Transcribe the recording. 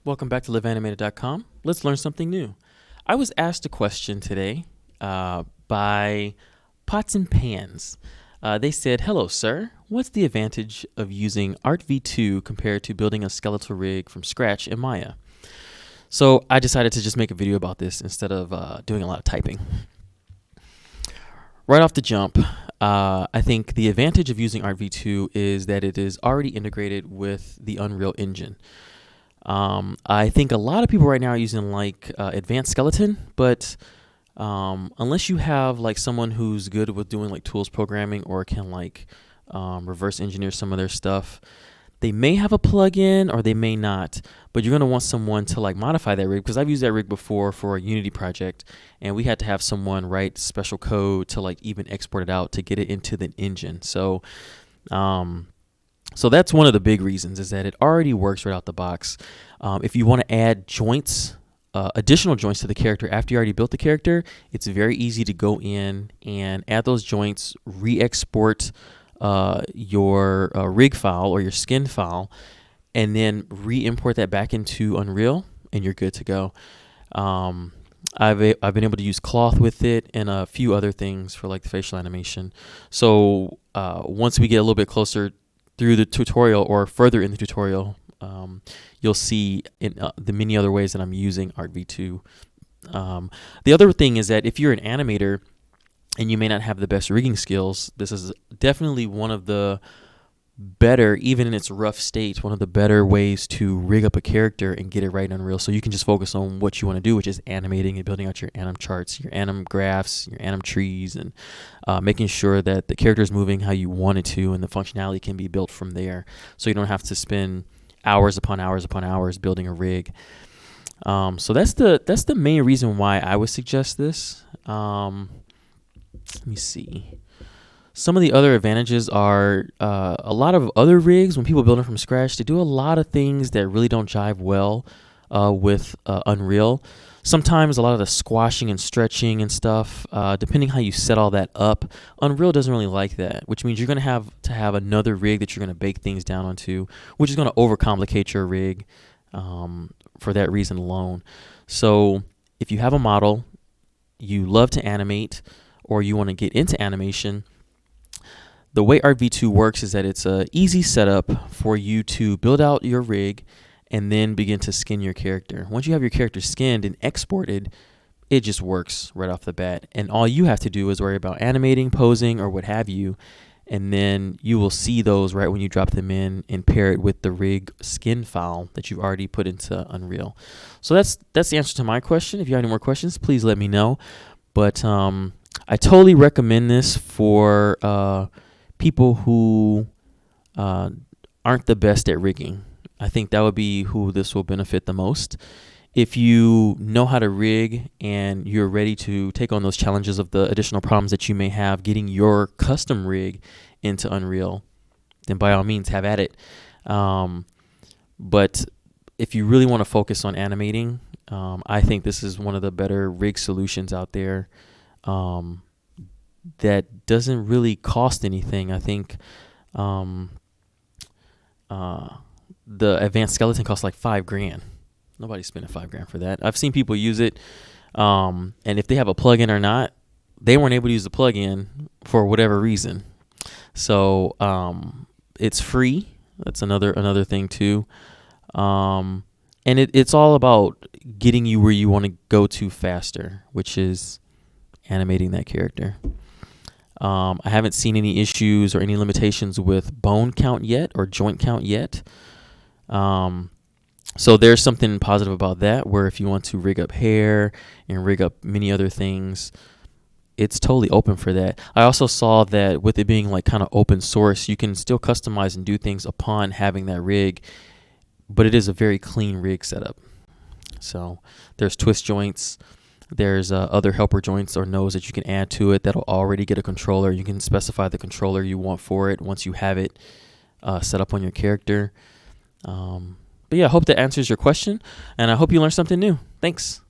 Welcome back to LivAnimated.com. Let's learn something new. I was asked a question today by Pots and Pans. They said, "Hello, sir. What's the advantage of using ARTv2 compared to building a skeletal rig from scratch in Maya?" So I decided to just make a video about this instead of doing a lot of typing. Right off the jump, I think the advantage of using ARTv2 is that it is already integrated with the Unreal Engine. I think a lot of people right now are using Advanced Skeleton, but unless you have someone who's good with doing tools programming or can reverse engineer some of their stuff, they may have a plugin or they may not, but you're going to want someone to modify that rig, because I've used that rig before for a Unity project, and we had to have someone write special code to even export it out to get it into the engine. So that's one of the big reasons, is that it already works right out the box. If you want to add joints, additional joints to the character after you already built the character, it's very easy to go in and add those joints, re-export your rig file or your skin file, and then re-import that back into Unreal, and you're good to go. I've been able to use cloth with it and a few other things for the facial animation. So once we get a little bit closer through the tutorial or further in the tutorial, you'll see in the many other ways that I'm using ARTv2. The other thing is that if you're an animator and you may not have the best rigging skills, this is definitely one of the better, even in its rough state, one of the better ways to rig up a character and get it right in Unreal, so you can just focus on what you want to do, which is animating and building out your anim charts, your anim graphs, your anim trees, and making sure that the character is moving how you want it to, and the functionality can be built from there, so you don't have to spend hours upon hours upon hours building a rig. So that's the main reason why I would suggest this. Let me see. Some of the other advantages are a lot of other rigs, when people build them from scratch, they do a lot of things that really don't jive well with Unreal. Sometimes a lot of the squashing and stretching and stuff, depending how you set all that up, Unreal doesn't really like that, which means you're going to have another rig that you're going to bake things down onto, which is going to overcomplicate your rig for that reason alone. So if you have a model, you love to animate, or you want to get into animation, the way ARTv2 works is that it's an easy setup for you to build out your rig and then begin to skin your character. Once you have your character skinned and exported, it just works right off the bat. And all you have to do is worry about animating, posing, or what have you, and then you will see those right when you drop them in and pair it with the rig skin file that you've already put into Unreal. So that's the answer to my question. If you have any more questions, please let me know. But I totally recommend this for people who aren't the best at rigging. I think that would be who this will benefit the most. If you know how to rig and you're ready to take on those challenges of the additional problems that you may have getting your custom rig into Unreal, then by all means have at it. But if you really want to focus on animating, I think this is one of the better rig solutions out there that doesn't really cost anything. I think the Advanced Skeleton costs $5,000. Nobody's spending $5,000 for that. I've seen people use it, and if they have a plugin or not, they weren't able to use the plugin for whatever reason. So it's free. That's another thing too. And it's all about getting you where you want to go to faster, which is animating that character. I haven't seen any issues or any limitations with bone count yet or joint count yet. So there's something positive about that, where if you want to rig up hair and rig up many other things, it's totally open for that. I also saw that with it being kind of open source, you can still customize and do things upon having that rig, but it is a very clean rig setup. So there's twist joints. There's other helper joints or nodes that you can add to it that'll already get a controller. You can specify the controller you want for it once you have it set up on your character. But yeah, I hope that answers your question, and I hope you learned something new. Thanks.